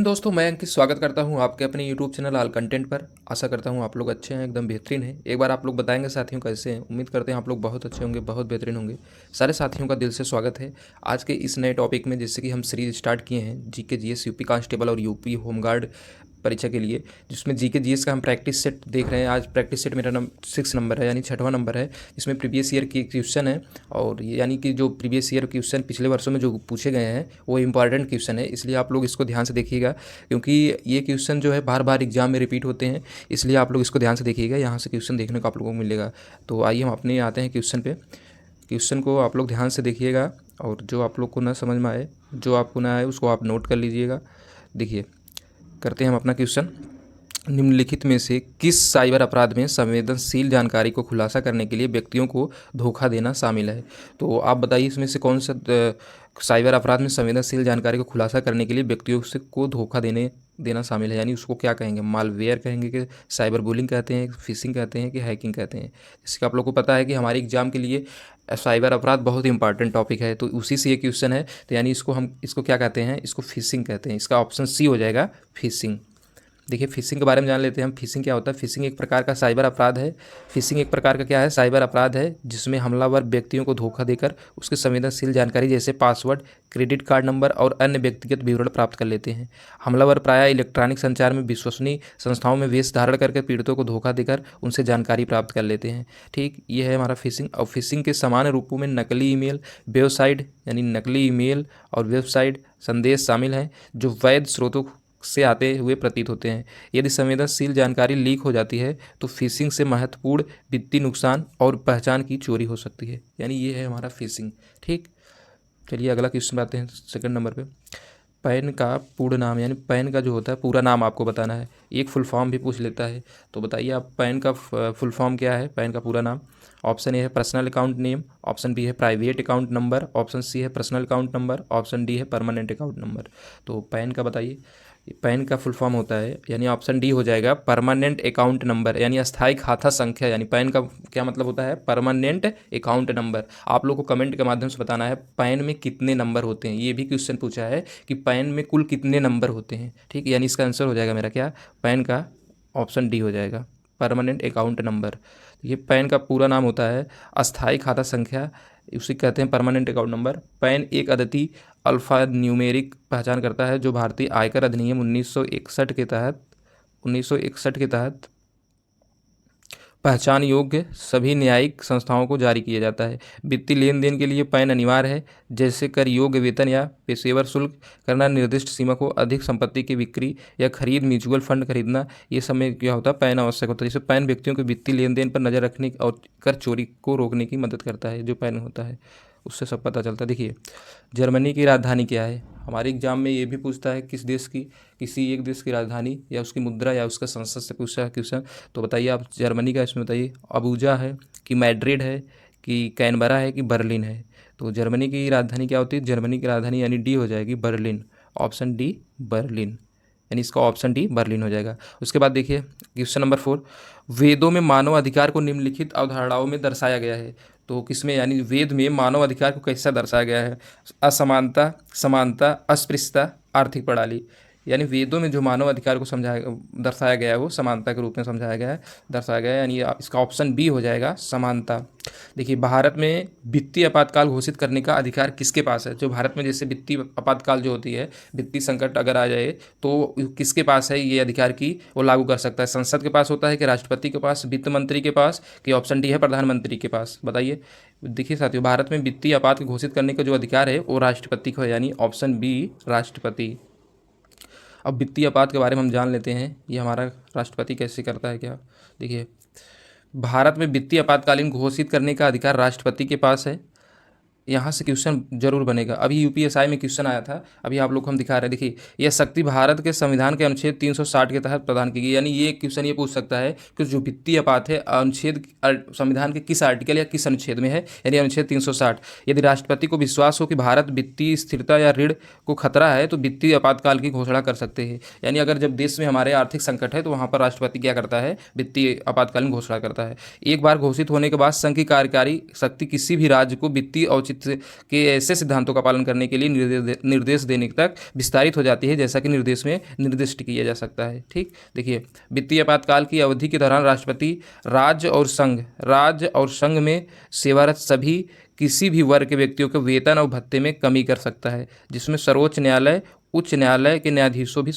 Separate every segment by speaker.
Speaker 1: दोस्तों मैं अंकित स्वागत करता हूं आपके अपने यूट्यूब चैनल ऑल कंटेंट पर। आशा करता हूं आप लोग अच्छे हैं, एकदम बेहतरीन हैं। एक बार आप लोग बताएंगे साथियों कैसे हैं। उम्मीद करते हैं आप लोग बहुत अच्छे होंगे, बहुत बेहतरीन होंगे। सारे साथियों का दिल से स्वागत है आज के इस नए टॉपिक में, जिससे कि हम सीरीज स्टार्ट किए हैं जीके जीएस यूपी कांस्टेबल और यूपी होमगार्ड परीक्षा के लिए, जिसमें जीके जीएस का हम प्रैक्टिस सेट देख रहे हैं। आज प्रैक्टिस सेट मेरा 6 नंबर है, यानी 6वां नंबर है। इसमें प्रीवियस ईयर की क्वेश्चन है, और यानी कि जो प्रीवियस ईयर क्वेश्चन पिछले वर्षों में जो पूछे गए हैं वो इंपॉर्टेंट क्वेश्चन है, इसलिए आप लोग इसको ध्यान से देखिएगा। क्योंकि ये क्वेश्चन जो है बार बार एग्जाम में रिपीट होते हैं, इसलिए आप लोग इसको ध्यान से देखिएगा। यहाँ से क्वेश्चन देखने को आप लोगों को मिलेगा। तो आइए हम अपने आते हैं क्वेश्चन पे। क्वेश्चन को आप लोग ध्यान से देखिएगा, और जो आप लोग को ना समझ में आए, जो आपको ना आए, उसको आप नोट कर लीजिएगा। देखिए, करते हैं हम अपना क्वेश्चन। निम्नलिखित में से किस साइबर अपराध में संवेदनशील जानकारी को खुलासा करने के लिए व्यक्तियों को धोखा देना शामिल है? तो आप बताइए, इसमें से कौन सा साइबर अपराध में संवेदनशील जानकारी को खुलासा करने के लिए व्यक्तियों से को धोखा देना शामिल है? यानी उसको क्या कहेंगे, मालवेयर कहेंगे कि साइबर बुलिंग कहते हैं, फिशिंग कहते हैं कि हैकिंग कहते हैं? जैसे कि आप लोग को पता है कि हमारे एग्जाम के लिए साइबर अपराध बहुत इंपॉर्टेंट टॉपिक है, तो उसी से ये क्वेश्चन है। तो यानी इसको क्या कहते हैं, इसको फिशिंग कहते हैं। इसका ऑप्शन सी हो जाएगा, फिशिंग। देखिए, फिशिंग के बारे में जान लेते हैं हम। फिशिंग क्या होता है? फिशिंग एक प्रकार का साइबर अपराध है। फिशिंग एक प्रकार का क्या है? साइबर अपराध है, जिसमें हमलावर व्यक्तियों को धोखा देकर उसके संवेदनशील जानकारी जैसे पासवर्ड, क्रेडिट कार्ड नंबर और अन्य व्यक्तिगत विवरण प्राप्त कर लेते हैं। हमलावर प्रायः इलेक्ट्रॉनिक संचार में विश्वसनीय संस्थाओं में वेश धारण करके पीड़ितों को धोखा देकर उनसे जानकारी प्राप्त कर लेते हैं। ठीक, ये है हमारा फिशिंग। और फिशिंग के सामान्य रूपों में नकली ईमेल, वेबसाइट यानी नकली ईमेल और वेबसाइट संदेश शामिल हैं, जो वैध स्रोतों से आते हुए प्रतीत होते हैं। यदि संवेदनशील जानकारी लीक हो जाती है तो फिशिंग से महत्वपूर्ण वित्तीय नुकसान और पहचान की चोरी हो सकती है। यानी ये है हमारा फिशिंग। ठीक, चलिए अगला क्वेश्चन आते हैं सेकंड नंबर पे। पैन का पूर्ण नाम, यानी पैन का जो होता है पूरा नाम आपको बताना है। एक फुल फॉर्म भी पूछ लेता है, तो बताइए आप पैन का फुल फॉर्म क्या है, पैन का पूरा नाम? ऑप्शन ए है personal account name, option B है private account number, option C है personal account number, option D है परमानेंट अकाउंट नंबर। तो पैन का बताइए। पैन का फुल फॉर्म होता है, यानी ऑप्शन डी हो जाएगा, परमानेंट अकाउंट नंबर, यानी अस्थायी खाता संख्या। यानी पैन का क्या मतलब होता है? Permanent account number. आप लोग को कमेंट के माध्यम से बताना है पैन में कितने नंबर होते हैं। ये भी क्वेश्चन पूछा है कि पैन में कुल कितने नंबर होते हैं। ठीक, यानी इसका आंसर हो जाएगा मेरा क्या? पैन का ऑप्शन डी हो जाएगा, परमानेंट अकाउंट नंबर। ये पैन का पूरा नाम होता है अस्थायी खाता संख्या, उसे कहते हैं परमानेंट अकाउंट नंबर। पैन एक अद्वितीय अल्फा न्यूमेरिक पहचान करता है, जो भारतीय आयकर अधिनियम 1961 के तहत पहचान योग्य सभी न्यायिक संस्थाओं को जारी किया जाता है। वित्तीय लेन देन के लिए पैन अनिवार्य है, जैसे कर योग्य वेतन या पेशेवर शुल्क करना, निर्दिष्ट सीमा को अधिक संपत्ति की बिक्री या खरीद, म्यूचुअल फंड खरीदना, ये सब में क्या होता है? पैन आवश्यक होता है। जैसे पैन व्यक्तियों के वित्तीय लेन देन पर नजर रखने और कर चोरी को रोकने की मदद करता है। जो पैन होता है उससे सब पता चलता है। देखिए, जर्मनी की राजधानी क्या है? हमारे एग्जाम में ये भी पूछता है किस देश की, किसी एक देश की राजधानी या उसकी मुद्रा या उसका संसद से पूछा है क्वेश्चन। तो बताइए आप जर्मनी का, इसमें बताइए अबूजा है कि मैड्रिड है कि कैनबरा है कि बर्लिन है? तो जर्मनी की राजधानी क्या होती है? जर्मनी की राजधानी यानी डी हो जाएगी, बर्लिन। Option D, Berlin. यानी इसका ऑप्शन डी बर्लिन हो जाएगा। उसके बाद देखिए क्वेश्चन नंबर 4। वेदों में मानव अधिकार को निम्नलिखित अवधारणाओं में दर्शाया गया है। तो किसमें, यानी वेद में मानव अधिकार को कैसा दर्शाया गया है? असमानता, समानता, अस्पृश्यता, आर्थिक प्रणाली। यानी वेदों में जो मानव अधिकार को दर्शाया गया है वो समानता के रूप में दर्शाया गया है। यानी इसका ऑप्शन बी हो जाएगा, समानता। देखिए, भारत में वित्तीय आपातकाल घोषित करने का अधिकार किसके पास है? जो भारत में जैसे वित्तीय आपातकाल जो होती है, वित्तीय संकट अगर आ जाए तो किसके पास है ये अधिकार की वो लागू कर सकता है? संसद के पास होता है कि राष्ट्रपति के पास, वित्त मंत्री के पास, कि ऑप्शन डी है प्रधानमंत्री के पास? बताइए। देखिए साथियों, भारत में वित्तीय आपात घोषित करने का जो अधिकार है वो राष्ट्रपति को है, यानी ऑप्शन बी, राष्ट्रपति। अब वित्तीय आपात के बारे में हम जान लेते हैं, ये हमारा राष्ट्रपति कैसे करता है क्या। देखिए, भारत में वित्तीय आपातकालीन घोषित करने का अधिकार राष्ट्रपति के पास है। यहाँ से क्वेश्चन जरूर बनेगा, अभी यूपीएसआई में क्वेश्चन आया था, अभी आप लोग को हम दिखा रहे हैं। देखिए, यह शक्ति भारत के संविधान के अनुच्छेद 360 के तहत प्रदान की गई। यानी ये क्वेश्चन ये पूछ सकता है कि जो वित्तीय आपात है अनुच्छेद संविधान के किस आर्टिकल या किस अनुच्छेद में है? यानी अनुच्छेद 360। यदि राष्ट्रपति को विश्वास हो कि भारत वित्तीय स्थिरता या ऋण को खतरा है तो वित्तीय आपातकाल की घोषणा कर सकते हैं। यानी अगर जब देश में हमारे आर्थिक संकट है तो वहाँ पर राष्ट्रपति क्या करता है? वित्तीय आपातकालीन घोषणा करता है। एक बार घोषित होने के बाद संघ की कार्यकारी शक्ति किसी भी राज्य को वित्तीय औचित्य अनुसूचित के ऐसे सिद्धांतों का पालन करने के लिए निर्देश देने तक विस्तारित हो जाती है जैसा कि निर्देश में निर्दिष्ट किया जा सकता है। ठीक, देखिए वित्तीय आपातकाल की अवधि के दौरान राष्ट्रपति राज्य और संघ में सेवारत सभी किसी भी वर्ग के व्यक्तियों के वेतन और भत्ते में कमी कर सकता है, जिसमें सर्वोच्च न्यायालय, उच्च न्यायालय के न्यायाधीशों भी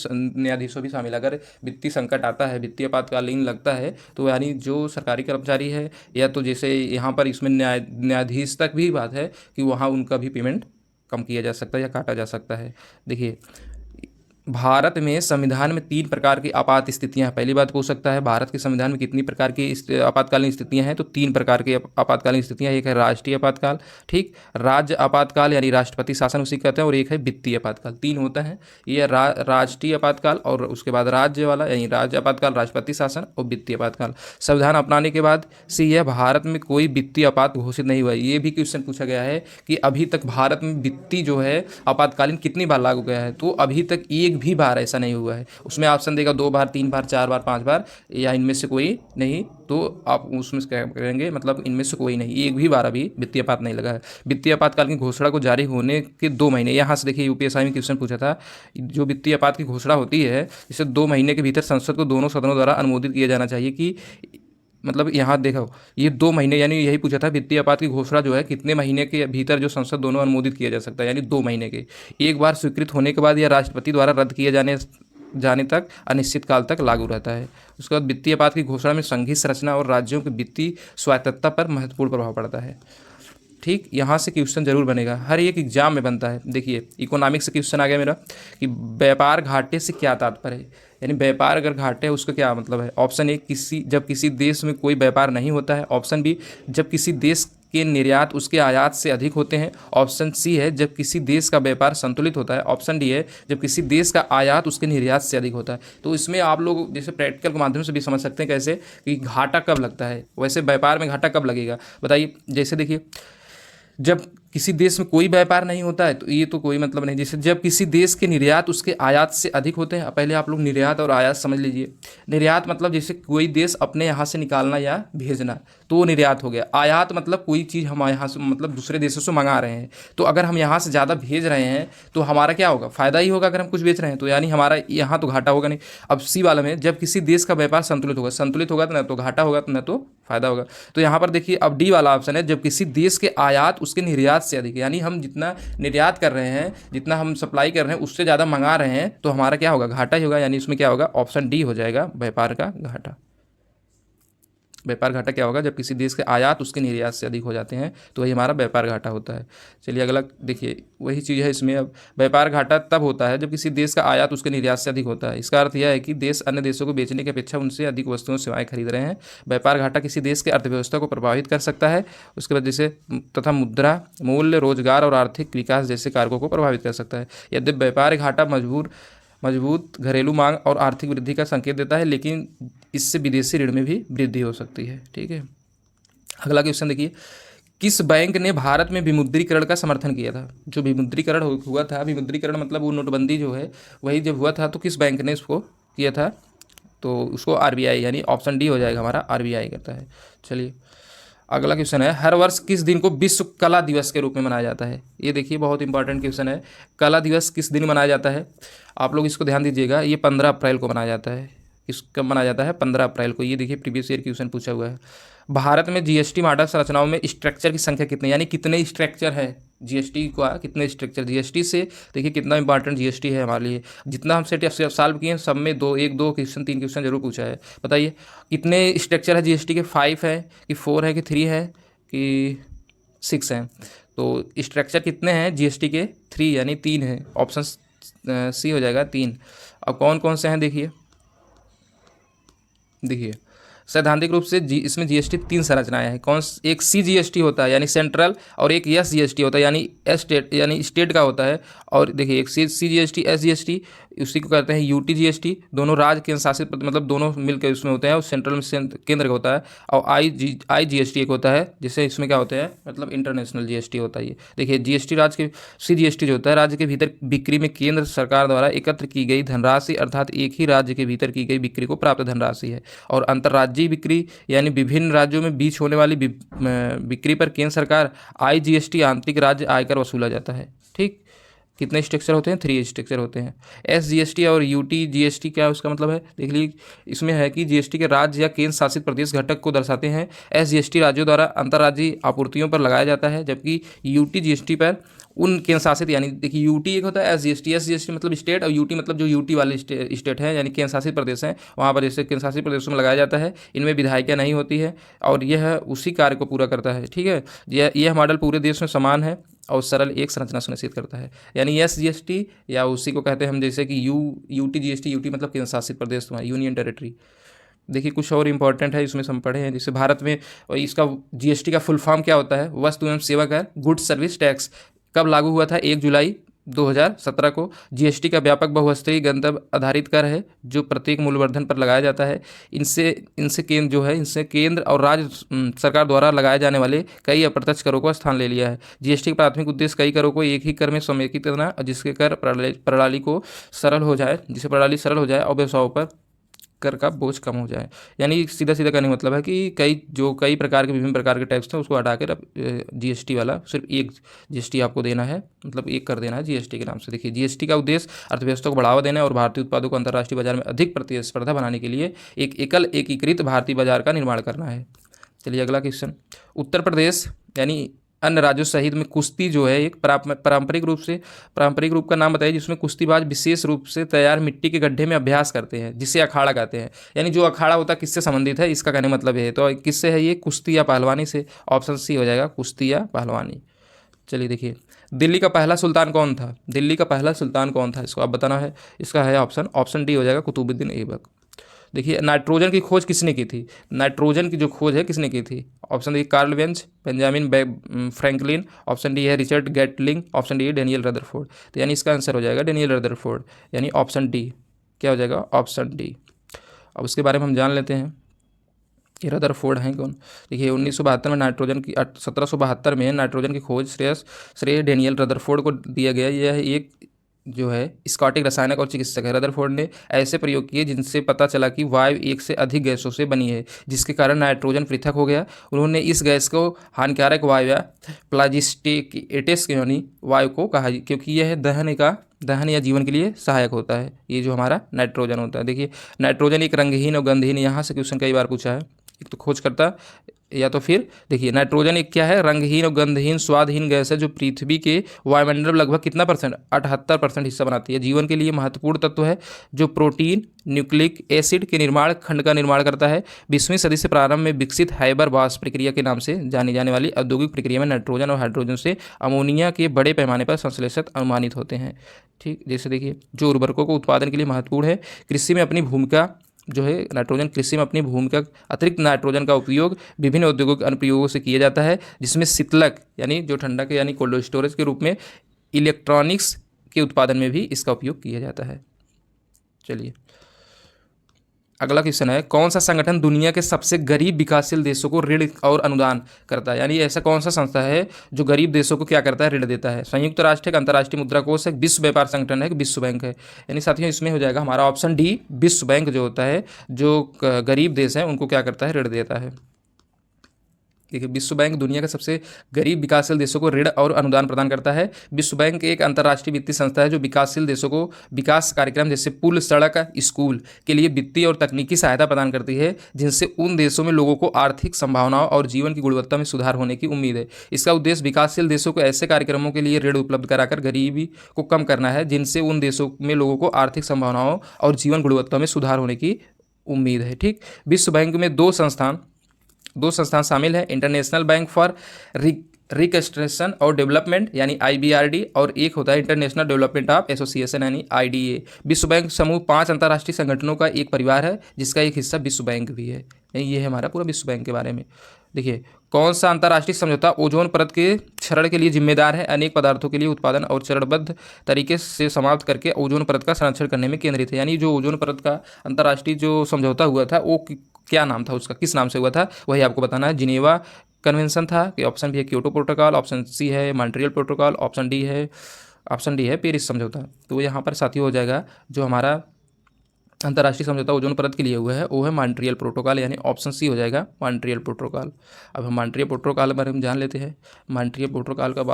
Speaker 1: शामिल। अगर वित्तीय संकट आता है, वित्तीय आपातकालीन लगता है, तो यानी जो सरकारी कर्मचारी है या तो जैसे यहाँ पर इसमें न्यायाधीश तक भी बात है कि वहाँ उनका भी पेमेंट कम किया जा सकता है या काटा जा सकता है। देखिए भारत में संविधान में 3 प्रकार की आपात स्थितियां हैं। पहली बात पूछ सकता है भारत के संविधान में कितनी प्रकार की आपातकालीन स्थितियां हैं, तो 3 प्रकार की आपातकालीन स्थितियां। एक है राष्ट्रीय आपातकाल, ठीक, राज्य आपातकाल यानी राष्ट्रपति शासन उसी कहते हैं, और एक है वित्तीय आपातकाल। 3 होता है, ये राष्ट्रीय आपातकाल और उसके बाद राज्य वाला यानी राज्य आपातकाल, राष्ट्रपति शासन और वित्तीय आपातकाल। संविधान अपनाने के बाद से यह भारत में कोई वित्तीय आपात घोषित नहीं हुआ है। ये भी क्वेश्चन पूछा गया है कि अभी तक भारत में वित्तीय जो है आपातकालीन कितनी बार लागू गया है, तो अभी तक एक भी बार ऐसा नहीं हुआ है। उसमें ऑप्शन देगा 2 बार, 3 बार, 4 बार, 5 बार, या इनमें से कोई नहीं, तो आप उसमें क्या करेंगे, मतलब इनमें से कोई नहीं, एक भी बार अभी वित्तीय आपात नहीं लगा है। वित्तीय आपातकाल की घोषणा को जारी होने के 2 महीने, यहाँ से देखिए यूपीएससी में क्वेश्चन पूछा था, जो वित्तीय आपात की घोषणा होती है इसे 2 महीने के भीतर संसद को दोनों सदनों द्वारा अनुमोदित किया जाना चाहिए। कि मतलब यहाँ देखो ये 2 महीने, यानी यही पूछा था वित्तीय आपात की घोषणा जो है कितने महीने के भीतर जो संसद दोनों अनुमोदित किया जा सकता है, यानी 2 महीने के। एक बार स्वीकृत होने के बाद या राष्ट्रपति द्वारा रद्द किए जाने तक अनिश्चित काल तक लागू रहता है। उसके बाद वित्तीय आपात की घोषणा में संघीय संरचना और राज्यों की वित्तीय स्वायत्तता पर महत्वपूर्ण प्रभाव पड़ता है। ठीक, यहाँ से क्वेश्चन जरूर बनेगा, हर एक एग्जाम में बनता है। देखिए इकोनॉमिक्स से क्वेश्चन आ गया मेरा कि व्यापार घाटे से क्या तात्पर्य है, यानी व्यापार अगर घाटे है उसका क्या मतलब है। ऑप्शन ए जब किसी देश में कोई व्यापार नहीं होता है। ऑप्शन बी जब किसी देश के निर्यात उसके आयात से अधिक होते हैं। ऑप्शन सी है जब किसी देश का व्यापार संतुलित होता है। ऑप्शन डी है जब किसी देश का आयात उसके निर्यात से अधिक होता है। तो इसमें आप लोग जैसे प्रैक्टिकल के माध्यम से भी समझ सकते हैं कैसे कि घाटा कब लगता है, वैसे व्यापार में घाटा कब लगेगा बताइए। जैसे देखिए जब किसी देश में कोई व्यापार नहीं होता है तो ये तो कोई मतलब नहीं। जैसे जब किसी देश के निर्यात उसके आयात से अधिक होते हैं। पहले आप लोग निर्यात और आयात समझ लीजिए। निर्यात मतलब जैसे कोई देश अपने यहाँ से निकालना या भेजना, तो वो निर्यात हो गया। आयात मतलब कोई चीज़ हम यहाँ से मतलब दूसरे देशों से मंगा रहे हैं, तो अगर हम यहाँ से ज़्यादा भेज रहे हैं तो हमारा क्या होगा, फ़ायदा ही होगा। अगर हम कुछ बेच रहे हैं तो यानी हमारा यहाँ तो घाटा होगा नहीं। अब सी वाला में जब किसी देश का व्यापार संतुलित होगा तो ना तो घाटा होगा तो ना तो फायदा होगा। तो यहाँ पर देखिए अब डी वाला ऑप्शन है जब किसी देश के आयात उसके निर्यात से अधिक, यानी हम जितना निर्यात कर रहे हैं, जितना हम सप्लाई कर रहे हैं उससे ज़्यादा मंगा रहे हैं, तो हमारा क्या होगा, घाटा ही होगा। यानी इसमें क्या होगा, ऑप्शन डी हो जाएगा, व्यापार का घाटा। व्यापार घाटा क्या होगा, जब किसी देश के आयात उसके निर्यात से अधिक हो जाते हैं तो वही हमारा व्यापार घाटा होता है। चलिए अगला देखिए, वही चीज़ है इसमें। अब व्यापार घाटा तब होता है जब किसी देश का आयात उसके निर्यात से अधिक होता है। इसका अर्थ यह है कि देश अन्य देशों को बेचने की अपेक्षा उनसे अधिक वस्तुएं सेवाएं खरीद रहे हैं। व्यापार घाटा किसी देश के अर्थव्यवस्था को प्रभावित कर सकता है, उसके बाद जैसे तथा मुद्रा मूल्य, रोजगार और आर्थिक विकास जैसे कारकों को प्रभावित कर सकता है। यदि व्यापार घाटा मजबूत घरेलू मांग और आर्थिक वृद्धि का संकेत देता है, लेकिन इससे विदेशी ऋण में भी वृद्धि हो सकती है। ठीक है, अगला क्वेश्चन देखिए, किस बैंक ने भारत में विमुद्रीकरण का समर्थन किया था। जो विमुद्रीकरण हुआ था, विमुद्रीकरण मतलब वो नोटबंदी जो है वही जब हुआ था तो किस बैंक ने उसको किया था, तो उसको आरबीआई, यानी ऑप्शन डी हो जाएगा हमारा, आरबीआई करता है। चलिए अगला क्वेश्चन है, हर वर्ष किस दिन को विश्व कला दिवस के रूप में मनाया जाता है। ये देखिए बहुत इंपॉर्टेंट क्वेश्चन है, कला दिवस किस दिन मनाया जाता है। आप लोग इसको ध्यान दीजिएगा, ये 15 अप्रैल को मनाया जाता है। कब मनाया जाता है, 15 अप्रैल को। ये देखिए प्रीवियस ईयर क्वेश्चन पूछा हुआ है। भारत में जीएसटी मॉडल संरचनाओं में स्ट्रक्चर की संख्या कितनी, यानी कितने स्ट्रक्चर है जीएसटी का, कितने स्ट्रक्चर। जीएसटी से देखिए कितना इंपॉर्टेंट जीएसटी है हमारे लिए। जितना हम सेट सॉल्व किए हैं सब में 1-2 क्वेश्चन 3 क्वेश्चन जरूर पूछा है। बताइए कितने स्ट्रक्चर है जीएसटी के, 5 है कि 4 है कि 3 है कि 6 है। तो स्ट्रक्चर कितने हैं जीएसटी के, 3 यानी 3 है। ऑप्शन सी हो जाएगा 3। अब कौन कौन से हैं देखिए सैद्धांतिक रूप से इसमें जीएसटी 3 संरचनाएं हैं। एक सीजीएसटी होता है यानी सेंट्रल, और एक एसजीएसटी होता है यानी स्टेट का होता है। और देखिए एक सीजीएसटी एसजीएसटी उसी को कहते हैं यूटीजीएसटी, दोनों राज्य केंद्र शासित मतलब दोनों मिलकर उसमें होते हैं, और सेंट्रल में केंद्र का होता है। और आईजीएसटी एक होता है, जिससे इसमें क्या होता है मतलब इंटरनेशनल जीएसटी होता है। ये देखिए जीएसटी राज्य के सीजीएसटी जो होता है राज्य के भीतर बिक्री में केंद्र सरकार द्वारा एकत्र की गई धनराशि, अर्थात एक ही राज्य के भीतर की गई बिक्री को प्राप्त धनराशि है। और अंतर्राज्यीय राज्य बिक्री यानी विभिन्न राज्यों में बीच होने वाली बिक्री पर केंद्र सरकार IGST आंतरिक राज्य आयकर वसूला जाता है। ठीक, कितने स्ट्रक्चर होते हैं? 3 स्ट्रक्चर होते हैं। SGST और UT GST क्या उसका मतलब है देख लीजिए। इसमें है कि GST के राज्य या केंद्र शासित प्रदेश घटक को दर्शाते हैं। SGST राज्यों द्वारा अंतर्राज्यीय आपूर्तियों पर लगाया जाता है, जबकि UT GST पर उन केंद्र शासित, यानी देखिए UT एक होता है SGST मतलब स्टेट, और UT मतलब जो UT वाले स्टेट हैं यानी केंद्र शासित प्रदेश हैं, वहाँ पर जैसे केंद्र शासित प्रदेशों में लगाया जाता है। इनमें विधायिका नहीं होती है और यह उसी कार्य को पूरा करता है। ठीक है, यह मॉडल पूरे देश में समान है और सरल एक संरचना सुनिश्चित करता है। यानी SGST या उसी को कहते हैं हम, जैसे कि UT GST, UT मतलब केंद्र शासित प्रदेश, तुम्हारा यूनियन टेरिटरी। देखिए कुछ और इंपॉर्टेंट है इसमें हम पढ़े हैं, जैसे भारत में इसका GST का फुल फॉर्म क्या होता है? वस्तु एवं सेवा कर, गुड्स सर्विस टैक्स। कब लागू हुआ था? 1 जुलाई 2017 को। GST का व्यापक बहुस्तरीय गंतव्य आधारित कर है जो प्रत्येक मूल्यवर्धन पर लगाया जाता है। इनसे केंद्र और राज्य सरकार द्वारा लगाए जाने वाले कई अप्रत्यक्ष करों का स्थान ले लिया है। GST का प्राथमिक उद्देश्य कई करों को एक ही कर में समेकित करना, जिसके कर प्रणाली सरल हो जाए और व्यवसायों पर कर का बोझ कम हो जाए। यानी सीधा सीधा कहने का मतलब है कि कई प्रकार के विभिन्न प्रकार के टैक्स थे उसको हटाकर अब GST वाला सिर्फ एक GST आपको देना है, मतलब एक कर देना है GST के नाम से। देखिए GST का उद्देश्य अर्थव्यवस्था को बढ़ावा देना है और भारतीय उत्पादों को अंतर्राष्ट्रीय बाजार में अधिक प्रतिस्पर्धा बनाने के लिए एक एकीकृत भारतीय बाजार का निर्माण करना है। चलिए अगला क्वेश्चन। उत्तर प्रदेश यानी अन्य राज्यों सहित में कुश्ती जो है एक पारंपरिक रूप का नाम बताइए जिसमें कुश्तीबाज विशेष रूप से तैयार मिट्टी के गड्ढे में अभ्यास करते हैं, जिसे अखाड़ा कहते हैं। यानी जो अखाड़ा होता है किससे संबंधित है, इसका कहने मतलब है। तो किससे है ये? कुश्ती या पहलवानी से। ऑप्शन सी हो जाएगा, कुश्ती या पहलवानी। चलिए देखिए, दिल्ली का पहला सुल्तान कौन था? इसको आप बताना है। इसका है ऑप्शन डी हो जाएगा, कुतुबुद्दीन ऐबक। देखिए नाइट्रोजन की खोज किसने की थी? नाइट्रोजन की जो खोज है किसने की थी? Option D Karl Benz, Benjamin Franklin, option D है रिचर्ड गैटलिंग, ऑप्शन डी है डेनियल रदरफोर्ड। तो यानी इसका आंसर हो जाएगा डेनियल रदरफोर्ड, यानी ऑप्शन डी। क्या हो जाएगा? Option D. अब उसके बारे में हम जान लेते हैं कि रदरफोर्ड हैं कौन। देखिए 1972 में 1772 में नाइट्रोजन की खोज श्रेय डेनियल रदरफोर्ड को दिया गया। यह एक जो है स्कॉटिक रसायनक और चिकित्सक है। रदरफोर्ड ने ऐसे प्रयोग किए जिनसे पता चला कि वायु एक से अधिक गैसों से बनी है, जिसके कारण नाइट्रोजन पृथक हो गया। उन्होंने इस गैस को हानिकारक वायु या प्लाजिस्टिकेटिस यानी वायु को कहा, क्योंकि यह दहन या जीवन के लिए सहायक होता है। ये जो हमारा नाइट्रोजन होता है। देखिए नाइट्रोजन एक रंगहीन और गंधहीन, यहाँ से क्वेश्चन कई बार पूछा है। एक तो खोजकर्ता या तो फिर देखिए नाइट्रोजन एक क्या है? रंगहीन और गंधहीन स्वादहीन गैस है जो पृथ्वी के वायुमंडल लगभग कितना परसेंट? 78% हिस्सा बनाती है। जीवन के लिए महत्वपूर्ण तत्व है जो प्रोटीन न्यूक्लिक एसिड के निर्माण खंड का निर्माण करता है। 20वीं सदी से प्रारंभ में विकसित हाइबर बास प्रक्रिया के नाम से जानी जाने वाली औद्योगिक प्रक्रिया में नाइट्रोजन और हाइड्रोजन से अमोनिया के बड़े पैमाने पर संश्लेषित अनुमानित होते हैं। ठीक, जैसे देखिए जो उर्वरकों को उत्पादन के लिए महत्वपूर्ण है, कृषि में अपनी भूमिका जो है नाइट्रोजन कृषि में अपनी भूमिका अतिरिक्त नाइट्रोजन का उपयोग विभिन्न औद्योगिक अनुप्रयोगों से किया जाता है, जिसमें शीतलक यानी जो ठंडक यानी कोल्ड स्टोरेज के रूप में, इलेक्ट्रॉनिक्स के उत्पादन में भी इसका उपयोग किया जाता है। चलिए अगला क्वेश्चन है, कौन सा संगठन दुनिया के सबसे गरीब विकासशील देशों को ऋण और अनुदान करता है? यानी ऐसा कौन सा संस्था है जो गरीब देशों को क्या करता है? ऋण देता है। संयुक्त राष्ट्र, अंतर्राष्ट्रीय मुद्रा कोष है, विश्व व्यापार संगठन है, विश्व बैंक है। यानी साथियों इसमें हो जाएगा हमारा ऑप्शन डी, विश्व बैंक जो होता है जो गरीब देश है उनको क्या करता है? ऋण देता है। देखिए विश्व बैंक दुनिया के सबसे गरीब विकासशील देशों को ऋण और अनुदान प्रदान करता है। विश्व बैंक एक अंतर्राष्ट्रीय वित्तीय संस्था है जो विकासशील देशों को विकास कार्यक्रम जैसे पुल, सड़क, स्कूल के लिए वित्तीय और तकनीकी सहायता प्रदान करती है, जिनसे उन देशों में लोगों को आर्थिक संभावनाओं और जीवन की गुणवत्ता में सुधार होने की उम्मीद है। इसका उद्देश्य विकासशील देशों को ऐसे कार्यक्रमों के लिए ऋण उपलब्ध कराकर गरीबी को कम करना है, जिनसे उन देशों में लोगों को आर्थिक संभावनाओं और जीवन गुणवत्ता में सुधार होने की उम्मीद है। ठीक, विश्व बैंक में दो संस्थान शामिल है, इंटरनेशनल बैंक फॉर रिकंस्ट्रक्शन और डेवलपमेंट यानी IBRD, और एक होता है इंटरनेशनल डेवलपमेंट ऑफ एसोसिएशन यानी IDA। विश्व बैंक समूह 5 अंतर्राष्ट्रीय संगठनों का एक परिवार है, जिसका एक हिस्सा विश्व बैंक भी है। ये है हमारा पूरा विश्व बैंक के बारे में। देखिए कौन सा अंतर्राष्ट्रीय समझौता ओजोन परत के क्षरण के लिए जिम्मेदार है? अनेक पदार्थों के लिए उत्पादन और चरणबद्ध तरीके से समाप्त करके ओजोन परत का संरक्षण करने में केंद्रित है। यानी जो ओजोन परत का अंतर्राष्ट्रीय जो समझौता हुआ था वो क्या नाम था उसका, किस नाम से हुआ था, वही आपको बताना है। जिनेवा कन्वेंशन था कि ऑप्शन बी है क्योटो प्रोटोकॉल, ऑप्शन सी है मॉन्ट्रियल प्रोटोकॉल, ऑप्शन डी है पेरिस समझौता। तो यहाँ पर साथी हो जाएगा जो हमारा अंतर्राष्ट्रीय समझौता ओजोन परत के लिए हुआ है वो है मॉन्ट्रियल प्रोटोकॉल, यानी ऑप्शन सी हो जाएगा मॉन्ट्रियल प्रोटोकॉल। अब हम मॉन्ट्रियल प्रोटोकॉल के बारे में जान लेते हैं। मॉन्ट्रियल प्रोटोकॉल कब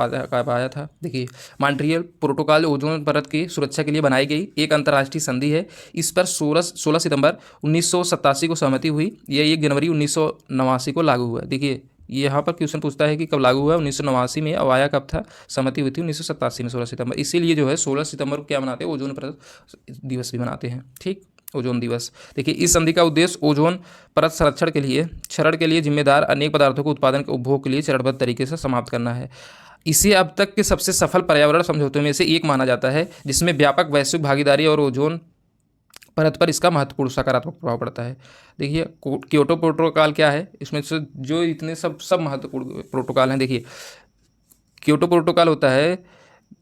Speaker 1: आया था? देखिए, मॉन्ट्रियल प्रोटोकॉल ओजोन परत की सुरक्षा के लिए बनाई गई एक अंतर्राष्ट्रीय संधि है। इस पर 16 सितंबर 1987 को सहमति हुई। यह 1 जनवरी 1989 को लागू हुआ। देखिए, यहाँ पर क्वेश्चन पूछता है कि कब लागू हुआ? 1989 में। अब आया कब था? सहमति हुई थी 1987 में 16 सितंबर। इसीलिए जो है 16 सितंबर को क्या मनाते हैं? ओजोन परत दिवस भी मनाते हैं। ठीक, ओजोन दिवस। देखिए, इस संधि का उद्देश्य ओजोन परत क्षरण के लिए जिम्मेदार अनेक पदार्थों को उत्पादन के उपभोग के लिए चरणबद्ध तरीके से समाप्त करना है। इसे अब तक के सबसे सफल पर्यावरण समझौतों में से एक माना जाता है, जिसमें व्यापक वैश्विक भागीदारी और ओजोन परत पर इसका महत्वपूर्ण सकारात्मक प्रभाव पड़ता है। देखिए, क्योटो प्रोटोकॉल क्या है? इसमें से जो इतने सब महत्वपूर्ण प्रोटोकॉल हैं, देखिए, क्योटो प्रोटोकॉल होता है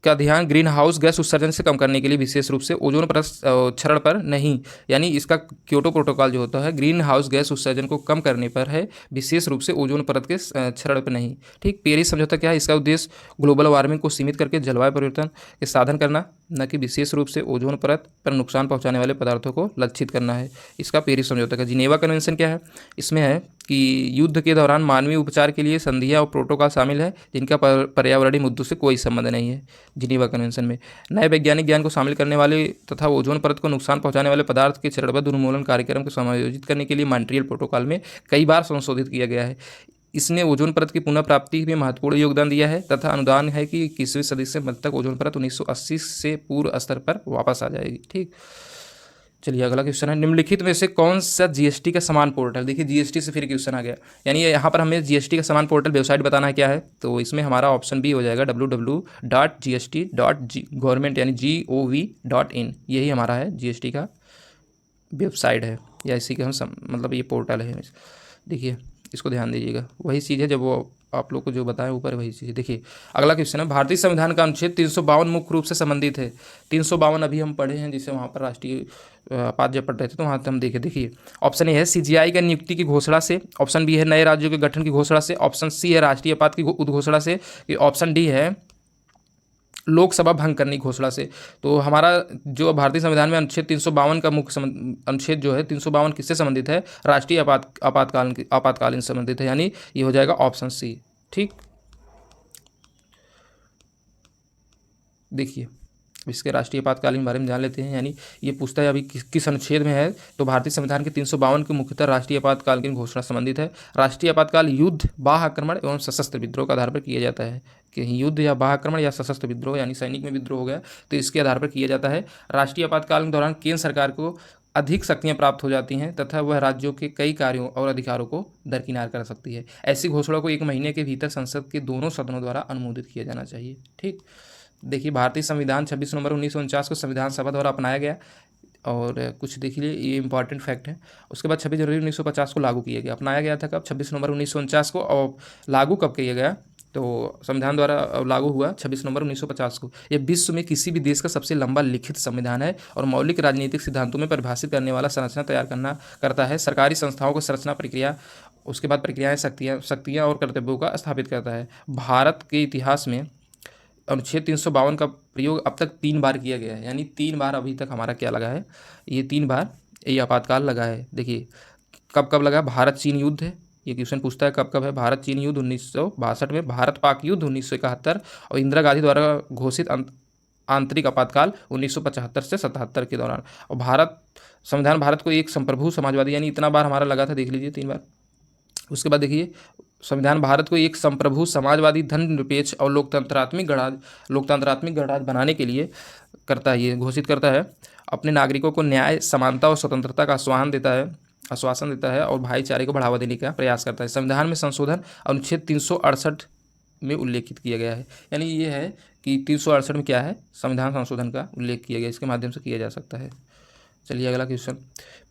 Speaker 1: का ध्यान ग्रीन हाउस गैस उत्सर्जन से कम करने के लिए, विशेष रूप से ओजोन परत क्षरण पर नहीं। यानी इसका क्योटो प्रोटोकॉल जो होता है ग्रीन हाउस गैस उत्सर्जन को कम करने पर है, विशेष रूप से ओजोन परत के क्षरण पर नहीं। ठीक, पेरिस समझौता क्या है? इसका उद्देश्य ग्लोबल वार्मिंग को सीमित करके जलवायु परिवर्तन के साधन करना, न कि विशेष रूप से ओजोन परत पर नुकसान पहुंचाने वाले पदार्थों को लक्षित करना है। इसका पेरिस समझौता का। जिनेवा कन्वेंशन क्या है? इसमें है कि युद्ध के दौरान मानवीय उपचार के लिए संधियां और प्रोटोकॉल शामिल है जिनका पर्यावरणीय मुद्दों से कोई संबंध नहीं है। जिनेवा कन्वेंशन में नए वैज्ञानिक ज्ञान को शामिल करने वाले तथा ओजोन परत को नुकसान पहुंचाने वाले पदार्थ के चरणबद्ध उन्मूलन कार्यक्रम को समायोजित करने के लिए मॉन्ट्रियल प्रोटोकॉल में कई बार संशोधित किया गया है। इसने ओजोन परत की पुनः प्राप्ति में महत्वपूर्ण योगदान दिया है तथा अनुमान है कि 21वीं सदी से मध्य तक ओजोन परत 1980 से पूर्व स्तर पर वापस आ जाएगी। ठीक, चलिए अगला क्वेश्चन है, निम्नलिखित में से कौन सा जीएसटी का समान पोर्टल? देखिए, जीएसटी से फिर क्वेश्चन आ गया, यानी यहाँ पर हमें जीएसटी का समान पोर्टल वेबसाइट बताना है क्या है, तो इसमें हमारा ऑप्शन बी हो जाएगा www.gst.gov यानी gov.in। यही हमारा है जीएसटी का वेबसाइट है, या इसी का हम मतलब ये पोर्टल है। देखिए, इसको ध्यान दीजिएगा, वही चीज़ है जब वो आप लोग को जो बताएं ऊपर वही चीज़। देखिए, अगला क्वेश्चन है, भारतीय संविधान का अनुच्छेद 352 मुख्य रूप से संबंधित है। 352 अभी हम पढ़े हैं, जिससे वहाँ पर राष्ट्रीय आपात जब पढ़ रहे थे तो वहाँ हम देखे। देखिए, ऑप्शन ए है सीजीआई का नियुक्ति की घोषणा से, ऑप्शन बी है नए राज्यों के गठन की घोषणा से, ऑप्शन सी है राष्ट्रीय आपात की उद्घोषणा से, ऑप्शन डी है लोकसभा भंग करने की घोषणा से। तो हमारा जो भारतीय संविधान में अनुच्छेद 352 का मुख्य अनुच्छेद जो है 352 किससे संबंधित है? राष्ट्रीय आपातकालीन संबंधित है, यानी ये हो जाएगा ऑप्शन सी। ठीक, देखिए, इसके राष्ट्रीय आपातकालीन बारे में जान लेते हैं। यानी ये पूछता है अभी किस अनुच्छेद में है, तो भारतीय संविधान के 352 के मुख्यतः राष्ट्रीय आपातकालीन घोषणा संबंधित है। राष्ट्रीय आपातकाल युद्ध, बाह्य आक्रमण एवं सशस्त्र विद्रोह के आधार पर किया जाता है, कि युद्ध या बाह्य आक्रमण या सशस्त्र विद्रोह, यानी सैनिक में विद्रोह हो गया तो इसके आधार पर किया जाता है। राष्ट्रीय आपातकाल के दौरान केंद्र सरकार को अधिक शक्तियां प्राप्त हो जाती हैं तथा वह राज्यों के कई कार्यों और अधिकारों को दरकिनार कर सकती है। ऐसी घोषणा को 1 महीने के भीतर संसद के दोनों सदनों द्वारा अनुमोदित किया जाना चाहिए। ठीक, देखिए, भारतीय संविधान 26 नवंबर 1949 को संविधान सभा द्वारा अपनाया गया, और कुछ देख लीजिए, ये इंपॉर्टेंट फैक्ट है। उसके बाद 26 जनवरी 1950 को लागू किया गया। अपनाया गया था कब? 26 नवंबर 1949 को। और लागू कब किया गया? तो संविधान द्वारा लागू हुआ 26 नवंबर 1950 को। यह विश्व में किसी भी देश का सबसे लंबा लिखित संविधान है और मौलिक राजनीतिक सिद्धांतों में परिभाषित करने वाला संरचना तैयार करता है। सरकारी संस्थाओं को संरचना प्रक्रिया, उसके बाद प्रक्रियाएं, शक्तियाँ और कर्तव्यों का स्थापित करता है। भारत के इतिहास में अनुच्छेद 352 का प्रयोग अब तक 3 बार किया गया है, यानी 3 बार अभी तक हमारा क्या लगा है? ये 3 बार ये आपातकाल लगा है। देखिए, कब कब लगा? भारत चीन युद्ध है, ये क्वेश्चन पूछता है कब कब है। भारत चीन युद्ध 1962 में, भारत पाक युद्ध 1971 और इंदिरा गांधी द्वारा घोषित आंतरिक आपातकाल 1975 से 77 के दौरान। और संविधान भारत को एक संप्रभु समाजवादी, यानी इतना बार हमारा लगा था, देख लीजिए 3 बार। उसके बाद देखिए, संविधान भारत को एक संप्रभु समाजवादी, धर्मनिरपेक्ष और लोकतंत्रात्मक गणराज्य बनाने के लिए करता है, ये घोषित करता है। अपने नागरिकों को न्याय, समानता और स्वतंत्रता का आश्वासन देता है और भाईचारे को बढ़ावा देने का प्रयास करता है। संविधान में संशोधन अनुच्छेद 368 में उल्लेखित किया गया है, यानी ये है कि 368 में क्या है? संविधान संशोधन का उल्लेख किया गया, इसके माध्यम से किया जा सकता है। चलिए अगला क्वेश्चन,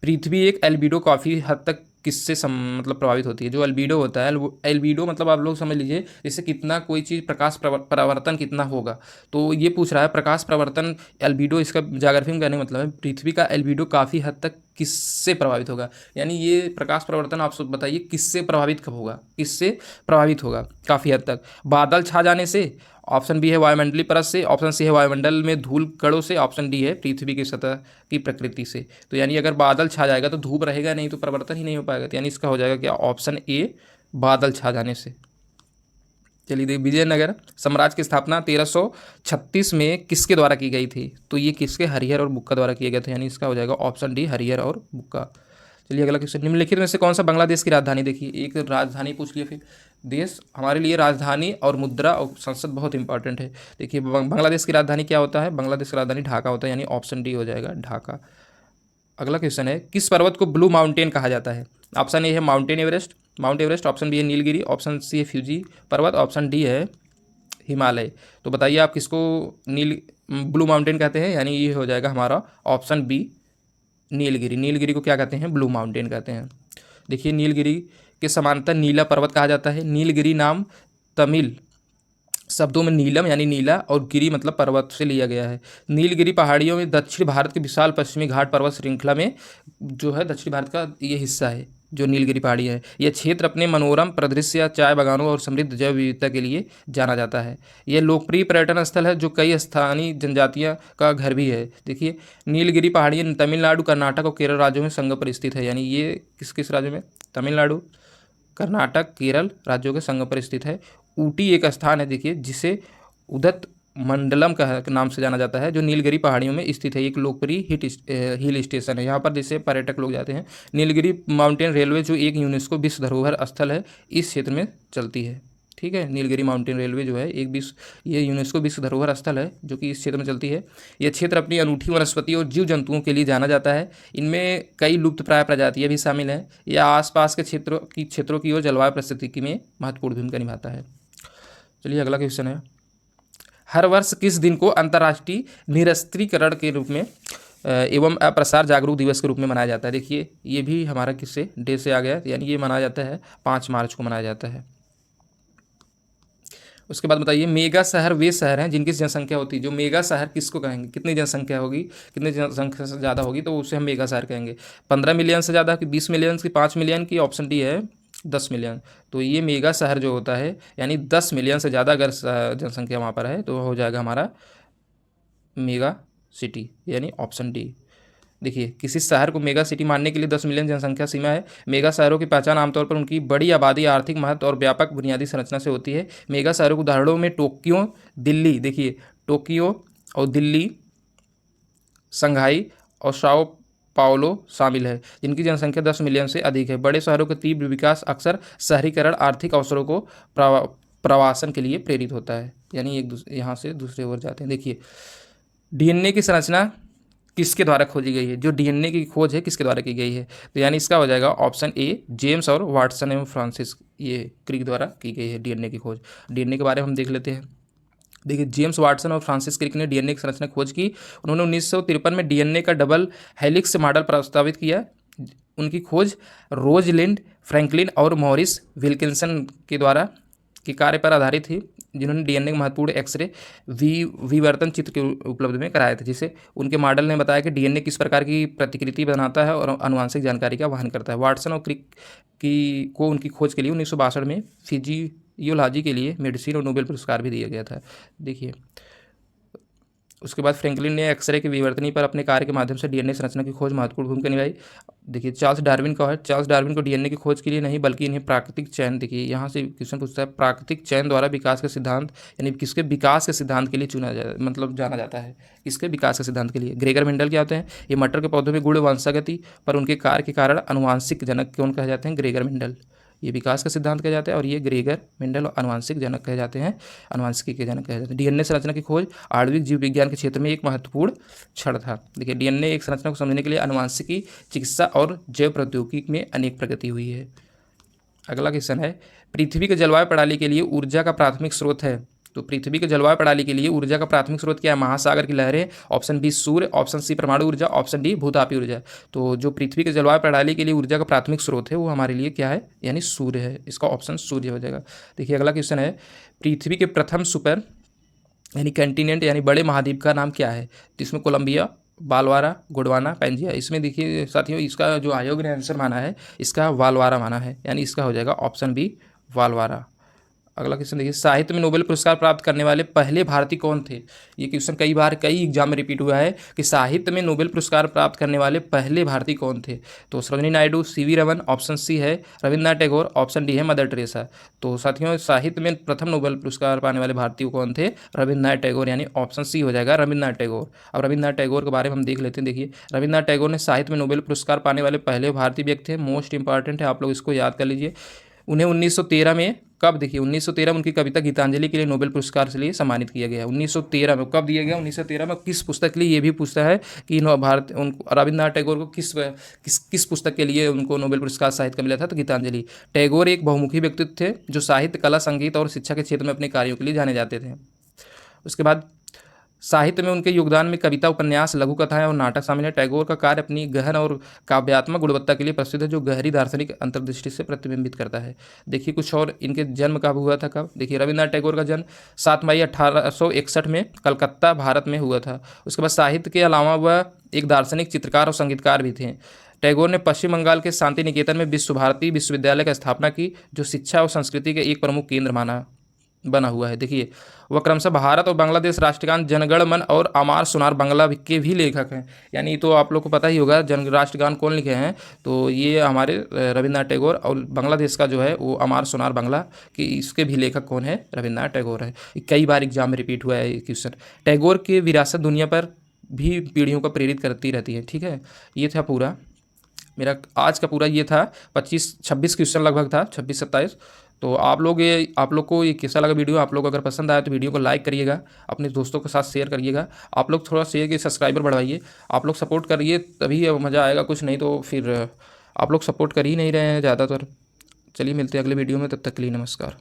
Speaker 1: पृथ्वी एक एल्बिडो काफ़ी हद तक किससे मतलब प्रभावित होती है? जो एल्बिडो होता है, एल्बिडो मतलब आप लोग समझ लीजिए जैसे कितना कोई चीज़ प्रकाश परावर्तन कितना होगा, तो ये पूछ रहा है प्रकाश परावर्तन एल्बिडो, इसका ज्योग्राफी में कहने का मतलब है पृथ्वी का एल्बिडो काफ़ी हद तक किससे प्रभावित होगा, यानी ये प्रकाश परावर्तन आप सब बताइए किससे प्रभावित कब होगा, किससे प्रभावित होगा काफ़ी हद तक? बादल छा जाने से, ऑप्शन बी है वायुमंडलीय परत से, ऑप्शन सी है वायुमंडल में धूल कणों से, ऑप्शन डी है पृथ्वी की सतह की प्रकृति से। तो यानी अगर बादल छा जाएगा तो धूप रहेगा नहीं, तो परिवर्तन ही नहीं हो पाएगा। तो यानी इसका हो जाएगा क्या, ऑप्शन ए बादल छा जाने से। चलिए देखिए, विजयनगर साम्राज्य की स्थापना 1336 में किसके द्वारा की गई थी? तो ये किसके, हरिहर और बुक्का द्वारा किए गए थे। यानी इसका हो जाएगा ऑप्शन डी हरिहर और बुक्का। चलिए अगला क्वेश्चन, निम्नलिखित में से कौन सा बांग्लादेश की राजधानी? देखिए एक राजधानी पूछ लिया, फिर देश, हमारे लिए राजधानी और मुद्रा और संसद बहुत इंपॉर्टेंट है। देखिए बांग्लादेश की राजधानी क्या होता है? बांग्लादेश की राजधानी ढाका होता है, यानी ऑप्शन डी हो जाएगा ढाका। अगला क्वेश्चन है, किस पर्वत को ब्लू माउंटेन कहा जाता है? ऑप्शन ए है माउंट एवरेस्ट, ऑप्शन बी है नीलगिरी, ऑप्शन सी है फ्यूजी पर्वत, ऑप्शन डी है हिमालय। तो बताइए आप किसको नील ब्लू माउंटेन कहते हैं? यानी ये हो जाएगा हमारा ऑप्शन बी नीलगिरी। नीलगिरी को क्या कहते हैं? ब्लू माउंटेन कहते हैं। देखिए नीलगिरी के समांतर नीला पर्वत कहा जाता है। नीलगिरी नाम तमिल शब्दों में नीलम यानी नीला और गिरी मतलब पर्वत से लिया गया है। नीलगिरी पहाड़ियों में दक्षिण भारत के विशाल पश्चिमी घाट पर्वत श्रृंखला में जो है दक्षिण भारत का ये हिस्सा है जो नीलगिरी पहाड़ी है। यह क्षेत्र अपने मनोरम परिदृश्य, चाय बागानों और समृद्ध जैव विविधता के लिए जाना जाता है। यह लोकप्रिय पर्यटन स्थल है जो कई स्थानीय जनजातियों का घर भी है। देखिए नीलगिरी पहाड़ियाँ तमिलनाडु, कर्नाटक और केरल राज्यों में संगम पर स्थित है। यानी ये किस किस राज्यों में? तमिलनाडु, कर्नाटक, केरल राज्यों के संगम पर स्थित है। ऊटी एक स्थान है देखिए जिसे उदत मंडलम का नाम से जाना जाता है, जो नीलगिरी पहाड़ियों में स्थित है। एक लोकप्रिय हिल स्टेशन है, यहाँ पर जैसे पर्यटक लोग जाते हैं। नीलगिरी माउंटेन रेलवे जो एक यूनेस्को विश्व धरोहर स्थल है, इस क्षेत्र में चलती है। ठीक है, नीलगिरी माउंटेन रेलवे जो है ये यूनेस्को विश्व धरोहर स्थल है जो कि इस क्षेत्र में चलती है। यह क्षेत्र अपनी अनूठी वनस्पति और जीव जंतुओं के लिए जाना जाता है। इनमें कई लुप्तप्राय प्रजातियां भी शामिल हैं। यह आसपास के क्षेत्रों की और जलवायु परिस्थिति में महत्वपूर्ण भूमिका निभाता है। चलिए अगला क्वेश्चन है, हर वर्ष किस दिन को अंतर्राष्ट्रीय निरस्त्रीकरण के रूप में एवं अप्रसार जागरूक दिवस के रूप में मनाया जाता है? देखिए ये भी हमारा किससे डे से आ गया, यानी ये मनाया जाता है 5 मार्च को मनाया जाता है। उसके बाद बताइए, मेगा शहर वे शहर हैं जिनकी जनसंख्या होती है। जो मेगा शहर किसको कहेंगे? कितनी जनसंख्या होगी, कितनी जनसंख्या से ज़्यादा होगी तो उसे हम मेगा शहर कहेंगे। 15 मिलियन से ज़्यादा कि 20 मिलियन की 5 मिलियन की? ऑप्शन डी है 10 मिलियन। तो ये मेगा शहर जो होता है यानी 10 मिलियन से ज़्यादा अगर जनसंख्या वहाँ पर है तो हो जाएगा हमारा मेगा सिटी, यानी ऑप्शन डी। देखिए किसी शहर को मेगा सिटी मानने के लिए 10 मिलियन जनसंख्या सीमा है। मेगा शहरों की पहचान आमतौर पर उनकी बड़ी आबादी, आर्थिक महत्व और व्यापक बुनियादी संरचना से होती है। मेगा शहरों के उदाहरणों में टोक्यो, दिल्ली, देखिए टोक्यो और दिल्ली, शंघाई और साओ पाओलो शामिल है, जिनकी जनसंख्या 10 मिलियन से अधिक है। बड़े शहरों के तीव्र विकास अक्सर शहरीकरण आर्थिक अवसरों को प्रवासन के लिए प्रेरित होता है, यानी एक यहाँ से दूसरे ओर जाते हैं। देखिए डीएनए की संरचना किसके द्वारा खोजी गई है? जो डीएनए की खोज है किसके द्वारा की गई है? तो यानी इसका हो जाएगा ऑप्शन ए जेम्स और वाटसन एवं फ्रांसिस ये क्रिक द्वारा की गई है डीएनए की खोज। डीएनए के बारे में हम देख लेते हैं। देखिए जेम्स वाटसन और फ्रांसिस क्रिक ने डीएनए की संरचना खोज की। उन्होंने 1953 में डीएनए का डबल हेलिक्स मॉडल प्रस्तावित किया। उनकी खोज रोजलिंड फ्रैंकलिन और मॉरिस विल्किंसन के द्वारा के कार्य पर आधारित थी, जिन्होंने डीएनए के महत्वपूर्ण एक्सरे विवर्तन चित्र के उपलब्ध में कराए थे, जिसे उनके मॉडल ने बताया कि डीएनए किस प्रकार की प्रतिकृति बनाता है और आनुवंशिक जानकारी का वहन करता है। वाटसन और क्रिक को उनकी खोज के लिए 1962 में फिजियोलॉजी के लिए मेडिसिन और नोबेल पुरस्कार भी दिया गया था। देखिए उसके बाद फ्रैंकलिन ने एक्सरे की विवर्तनी पर अपने कार्य के माध्यम से डीएनए संरचना की खोज महत्वपूर्ण भूमिका निभाई। देखिए चार्ल्स डार्विन का है, चार्ल्स डार्विन को डीएनए की खोज के लिए नहीं बल्कि इन्हें प्राकृतिक चयन, देखिए यहाँ से क्वेश्चन पूछता है, प्राकृतिक चयन द्वारा विकास के सिद्धांत यानी किसके विकास के सिद्धांत के लिए जाना जाता है, किसके विकास के सिद्धांत के लिए? ग्रेगर मेंडल क्या होते हैं? ये मटर के पौधों में गुण वंशागति पर उनके कार्य के कारण आनुवांशिक जनक कौन कहे जाते हैं? Gregor Mendel. ये विकास का सिद्धांत कहे जाते हैं और ये ग्रेगर मेंडल आनुवांशिक जनक कहे जाते हैं, आनुवांशिकी के जनक कहे जाते हैं। डीएनए संरचना की खोज आणविक जीव विज्ञान के क्षेत्र में एक महत्वपूर्ण क्षण था। देखिए डीएनए एक संरचना को समझने के लिए आनुवांशिकी, चिकित्सा और जैव प्रौद्योगिकी में अनेक प्रगति हुई है। अगला क्वेश्चन है, पृथ्वी के जलवायु प्रणाली के लिए ऊर्जा का प्राथमिक स्रोत है। तो पृथ्वी के जलवायु प्रणाली के लिए ऊर्जा का प्राथमिक स्रोत क्या है? महासागर की लहरें, ऑप्शन बी सूर्य, ऑप्शन सी परमाणु ऊर्जा, ऑप्शन डी भूतापीय ऊर्जा। तो जो पृथ्वी के जलवायु प्रणाली के लिए ऊर्जा का प्राथमिक स्रोत है वो हमारे लिए क्या है? यानी सूर्य है। इसका ऑप्शन सूर्य हो जाएगा। देखिए अगला क्वेश्चन है, पृथ्वी के प्रथम सुपर यानी कंटिनेंट यानी बड़े महाद्वीप का नाम क्या है? तो इसमें कोलंबिया, बालवारा, गोंडवाना, पैंजिया। इसमें देखिए साथियों इसका जो आयोग ने आंसर माना है इसका वालवारा माना है, यानी इसका हो जाएगा ऑप्शन बी वालवारा। अगला क्वेश्चन देखिए, साहित्य में नोबेल पुरस्कार प्राप्त करने वाले पहले भारतीय कौन थे। ये क्वेश्चन कई बार कई एग्जाम में रिपीट हुआ है कि साहित्य में नोबेल पुरस्कार प्राप्त करने वाले पहले भारतीय कौन थे। तो सरोजिनी नायडू, सीवी रमन, ऑप्शन सी है रविन्द्रनाथ टैगोर, ऑप्शन डी है मदर टेरेसा। तो साथियों, साहित्य में प्रथम नोबेल पुरस्कार पाने वाले भारतीय कौन थे, रविन्द्रनाथ टैगोर, यानी ऑप्शन सी हो जाएगा रविन्द्रनाथ टैगोर। अब रविन्द्रनाथ टैगोर के बारे में हम देख लेते हैं। देखिए, रविन्द्रनाथ टैगोर ने साहित्य में नोबेल पुरस्कार पाने वाले पहले भारतीय व्यक्ति थे। मोस्ट इंपॉर्टेंट है, आप लोग इसको याद कर लीजिए। उन्हें 1913 में, कब, देखिए 1913 में उनकी कविता गीतांजलि के लिए नोबेल पुरस्कार से लिए सम्मानित किया गया। 1913 में, कब दिया गया, 1913 में। किस पुस्तक के लिए, ये भी पूछता है कि भारत उनको रविन्द्रनाथ टैगोर को किस पुस्तक के लिए उनको नोबेल पुरस्कार साहित्य का मिला था, तो गीतांजलि। टैगोर एक बहुमुखी व्यक्तित्व थे जो साहित्य, कला, संगीत और शिक्षा के क्षेत्र में अपने कार्यों के लिए जाने जाते थे। उसके बाद साहित्य में उनके योगदान में कविता, उपन्यास, लघु कथाएं और नाटक शामिल है। टैगोर का कार्य अपनी गहन और काव्यात्मक गुणवत्ता के लिए प्रसिद्ध है, जो गहरी दार्शनिक अंतर्दृष्टि से प्रतिबिंबित करता है। देखिए कुछ और, इनके जन्म कब हुआ था, कब, देखिए रविन्द्रनाथ टैगोर का जन्म 7 मई 1861 में कलकत्ता, भारत में हुआ था। उसके बाद साहित्य के अलावा वह एक दार्शनिक, चित्रकार और संगीतकार भी थे। टैगोर ने पश्चिम बंगाल के शांति निकेतन में विश्व भारती विश्वविद्यालय की स्थापना की, जो शिक्षा और संस्कृति के एक प्रमुख केंद्र बना हुआ है। देखिए, वह क्रमशः भारत और बांग्लादेश राष्ट्रगान जनगण मन और अमार सोनार बांग्ला के भी लेखक हैं। यानी तो आप लोग को पता ही होगा जन राष्ट्रगान कौन लिखे हैं, तो ये हमारे रविन्द्रनाथ टैगोर, और बांग्लादेश का जो है वो अमार सोनार बांग्ला, कि इसके भी लेखक कौन है, रविन्द्रनाथ टैगोर है। कई बार एग्जाम में रिपीट हुआ है ये क्वेश्चन। टैगोर की विरासत दुनिया पर भी पीढ़ियों को प्रेरित करती रहती है। ठीक है, ये था पूरा मेरा आज का पूरा, ये था 25-26 क्वेश्चन लगभग था, 26-27। तो आप लोग को ये कैसा लगा वीडियो, आप लोग अगर पसंद आया तो वीडियो को लाइक करिएगा, अपने दोस्तों के साथ शेयर करिएगा। आप लोग थोड़ा शेयर के सब्सक्राइबर बढ़वाइए, आप लोग सपोर्ट करिए तभी मज़ा आएगा, कुछ नहीं तो फिर आप लोग सपोर्ट कर ही नहीं रहे हैं ज़्यादातर। चलिए मिलते हैं अगले वीडियो में, तब तक के लिए नमस्कार।